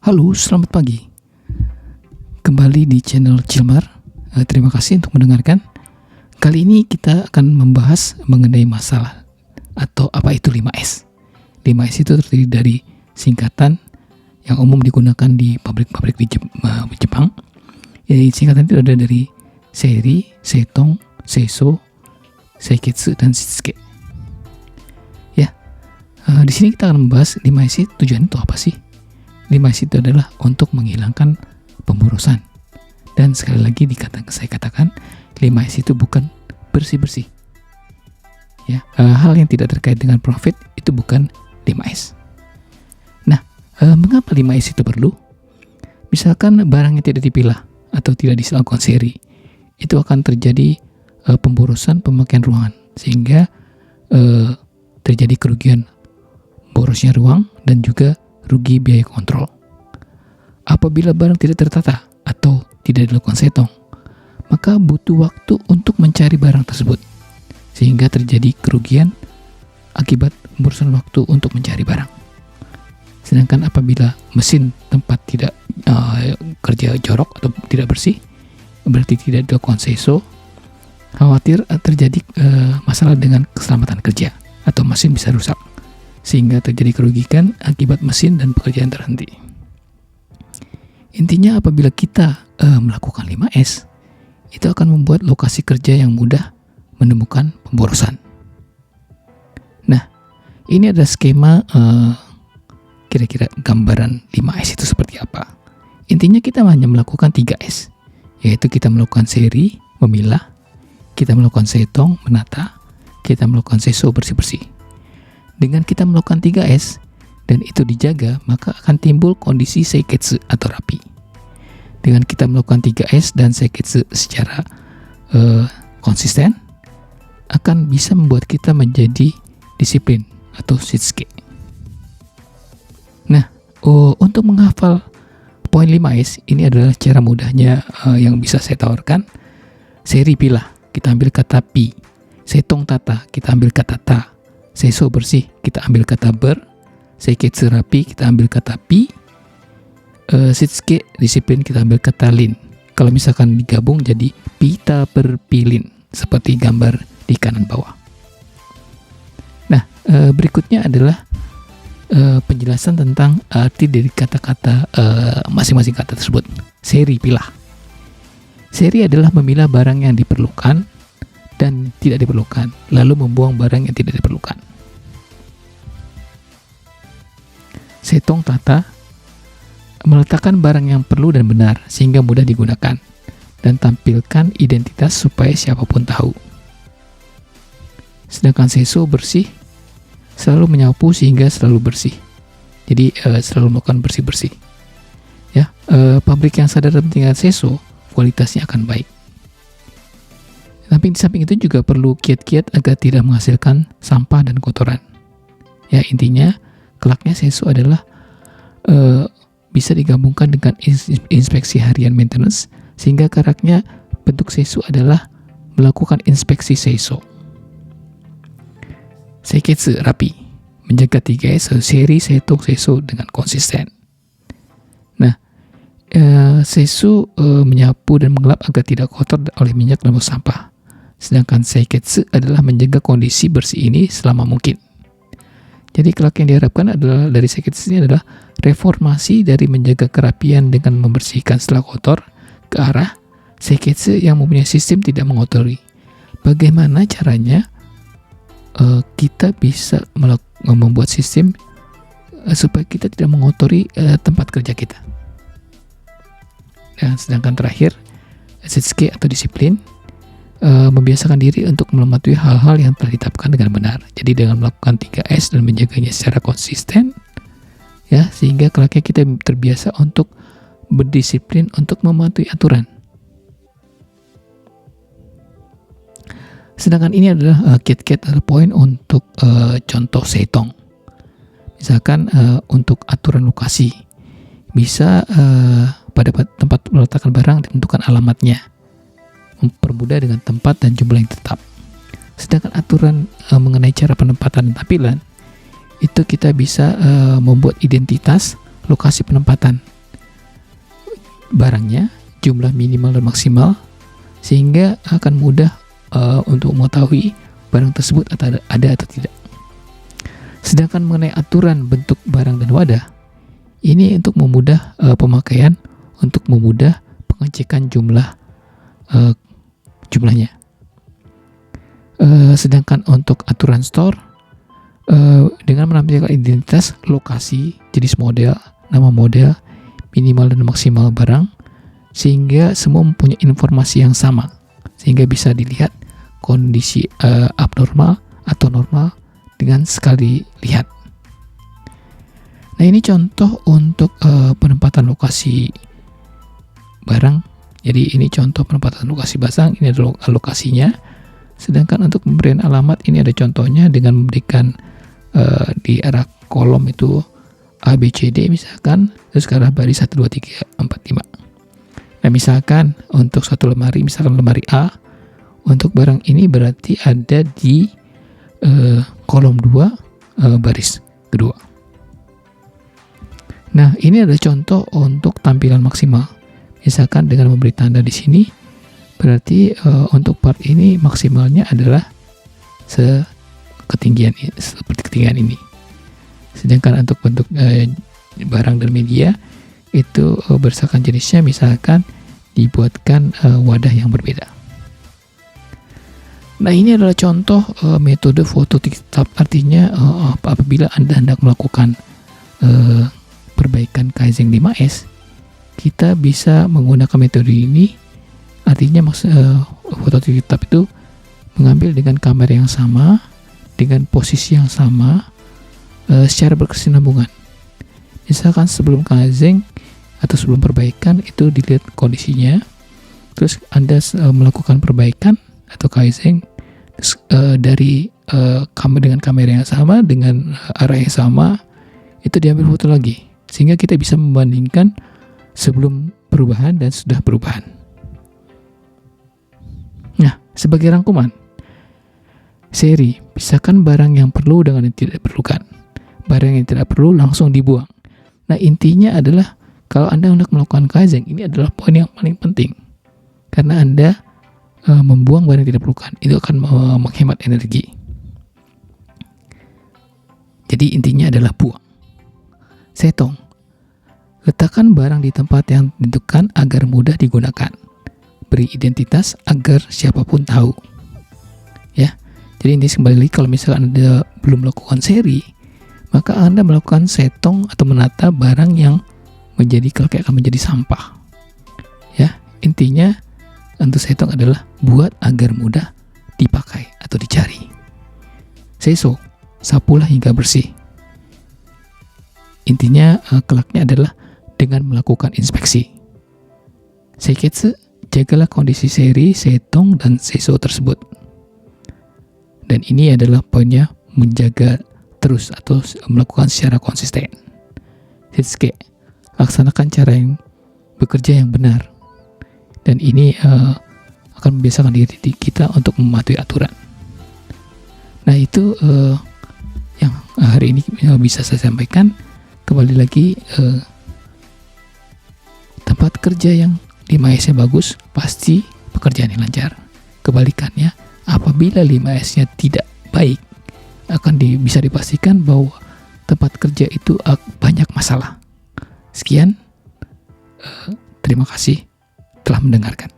Halo, selamat pagi. Kembali di channel Cilmar. Terima kasih untuk mendengarkan. Kali ini kita akan membahas mengenai masalah atau apa itu 5S. 5S itu terdiri dari singkatan yang umum digunakan di pabrik-pabrik di Jepang. Singkatan itu ada dari Seri, Seitong, Seiso, Seiketsu, dan Shitsuke. Di sini kita akan membahas 5S tujuannya itu apa sih? 5S itu adalah untuk menghilangkan pemborosan. Dan sekali lagi saya katakan 5S itu bukan bersih-bersih. Hal yang tidak terkait dengan profit itu bukan 5S. Nah, mengapa 5S itu perlu? Misalkan barang yang tidak dipilah atau tidak dilakukan seri, itu akan terjadi pemborosan pemakaian ruangan, sehingga terjadi kerugian borosnya ruang dan juga rugi biaya kontrol. Apabila barang tidak tertata atau tidak dilakukan setong, maka butuh waktu untuk mencari barang tersebut, sehingga terjadi kerugian akibat pemborosan waktu untuk mencari barang. Sedangkan apabila mesin tempat tidak kerja jorok atau tidak bersih, berarti tidak dilakukan seiso, khawatir terjadi masalah dengan keselamatan kerja atau mesin bisa rusak, sehingga terjadi kerugian akibat mesin dan pekerjaan terhenti. Intinya apabila kita melakukan 5S, itu akan membuat lokasi kerja yang mudah menemukan pemborosan. Nah, ini ada skema kira-kira gambaran 5S itu seperti apa. Intinya kita hanya melakukan 3S, yaitu kita melakukan seri, memilah, kita melakukan seitong, menata, kita melakukan seiso, bersih-bersih. Dengan kita melakukan 3S dan itu dijaga, maka akan timbul kondisi seiketsu atau rapi. Dengan kita melakukan 3S dan seiketsu secara konsisten, akan bisa membuat kita menjadi disiplin atau shitsuke. Nah, untuk menghafal poin 5S, ini adalah cara mudahnya yang bisa saya tawarkan. Seri pilah, kita ambil kata pi. Seitong tata, kita ambil kata ta. Seiso bersih, kita ambil kata ber. Seiketsu rapi, kita ambil kata pi. Shitsuke disiplin, kita ambil kata lin. Kalau misalkan digabung jadi pita perpilin, seperti gambar di kanan bawah. Nah, berikutnya adalah penjelasan tentang arti dari kata-kata masing-masing kata tersebut. Seri pilah. Seri adalah memilah barang yang diperlukan dan tidak diperlukan, lalu membuang barang yang tidak diperlukan. Seitong tata, meletakkan barang yang perlu dan benar sehingga mudah digunakan, dan tampilkan identitas supaya siapapun tahu. Sedangkan seiso bersih, selalu menyapu sehingga selalu bersih. Jadi selalu melakukan bersih-bersih. Pabrik yang sadar dan tingkat seiso, kualitasnya akan baik. Tapi di samping itu juga perlu kiat-kiat agar tidak menghasilkan sampah dan kotoran. Intinya kelaknya seiso adalah bisa digabungkan dengan inspeksi harian maintenance, sehingga karaknya bentuk seiso adalah melakukan inspeksi seiso. Seiketsu rapi, menjaga 3S seri, seitong, seiso dengan konsisten. Nah, seiso menyapu dan mengelap agar tidak kotor oleh minyak dan sampah. Sedangkan seiketsu adalah menjaga kondisi bersih ini selama mungkin. Jadi kelak yang diharapkan adalah dari seiketsu ini adalah reformasi dari menjaga kerapian dengan membersihkan setelah kotor ke arah seiketsu yang mempunyai sistem tidak mengotori. Bagaimana caranya kita bisa membuat sistem supaya kita tidak mengotori tempat kerja kita. Dan sedangkan terakhir, shitsuke atau disiplin, membiasakan diri untuk mematuhi hal-hal yang telah ditetapkan dengan benar. Jadi dengan melakukan 3S dan menjaganya secara konsisten, sehingga kelaknya kita terbiasa untuk berdisiplin untuk mematuhi aturan. Sedangkan ini adalah kiat-kiat atau poin untuk contoh seitong. Misalkan untuk aturan lokasi, bisa pada tempat meletakkan barang ditentukan alamatnya, mempermudah dengan tempat dan jumlah yang tetap. Sedangkan aturan mengenai cara penempatan dan tampilan, itu kita bisa membuat identitas lokasi penempatan barangnya, jumlah minimal dan maksimal, sehingga akan mudah untuk mengetahui barang tersebut ada atau tidak. Sedangkan mengenai aturan bentuk barang dan wadah, ini untuk memudah pemakaian, untuk memudah pengecekan jumlahnya. Sedangkan untuk aturan store, dengan menampilkan identitas, lokasi, jenis model, nama model, minimal dan maksimal barang, sehingga semua mempunyai informasi yang sama, sehingga bisa dilihat kondisi abnormal atau normal dengan sekali lihat. Nah, ini contoh untuk penempatan lokasi barang. Jadi ini contoh penempatan lokasi barang, ini adalah lokasinya. Sedangkan untuk pemberian alamat, ini ada contohnya dengan memberikan di arah kolom itu A, B, C, D misalkan, terus ke arah baris 1, 2, 3, 4, 5. Nah, misalkan untuk satu lemari, misalkan lemari A, untuk barang ini berarti ada di kolom 2, baris kedua. Nah, ini adalah contoh untuk tampilan maksimal. Misalkan dengan memberi tanda di sini, berarti untuk part ini maksimalnya adalah seperti ketinggian ini. Sedangkan untuk bentuk barang dan media itu berdasarkan jenisnya, misalkan dibuatkan wadah yang berbeda. Nah, ini adalah contoh metode foto tetap. Artinya apabila Anda hendak melakukan perbaikan Kaizen 5S, kita bisa menggunakan metode ini. Artinya foto tetap itu mengambil dengan kamera yang sama, dengan posisi yang sama, secara berkesinambungan. Misalkan sebelum Kaizen atau sebelum perbaikan itu dilihat kondisinya, terus Anda melakukan perbaikan atau Kaizen dari dengan kamera yang sama, dengan arah yang sama, itu diambil foto lagi, sehingga kita bisa membandingkan sebelum perubahan dan sudah perubahan. Nah, sebagai rangkuman, seri, pisahkan barang yang perlu dengan yang tidak diperlukan. Barang yang tidak perlu langsung dibuang. Nah, intinya adalah kalau Anda hendak melakukan Kaizen, ini adalah poin yang paling penting. Karena Anda membuang barang yang tidak diperlukan, itu akan menghemat energi. Jadi intinya adalah buang. Setong, letakkan barang di tempat yang ditentukan agar mudah digunakan. Beri identitas agar siapapun tahu. Ya, jadi ini kembali lagi, kalau misalnya Anda belum melakukan seri, maka Anda melakukan setong atau menata barang yang akan menjadi sampah. Ya, intinya untuk setong adalah buat agar mudah dipakai atau dicari. Seiso, sapulah hingga bersih. Intinya kelaknya adalah dengan melakukan inspeksi. Seiketsu, jagalah kondisi seri, setong, dan seiso tersebut. Dan ini adalah poinnya, menjaga terus atau melakukan secara konsisten. Shitsuke, laksanakan cara yang bekerja yang benar. Dan ini akan membiasakan diri kita untuk mematuhi aturan. Nah, itu yang hari ini bisa saya sampaikan. Kembali lagi, tempat kerja yang 5S-nya bagus, pasti pekerjaannya lancar. Kebalikannya, apabila 5S-nya tidak baik, bisa dipastikan bahwa tempat kerja itu banyak masalah. Sekian, terima kasih telah mendengarkan.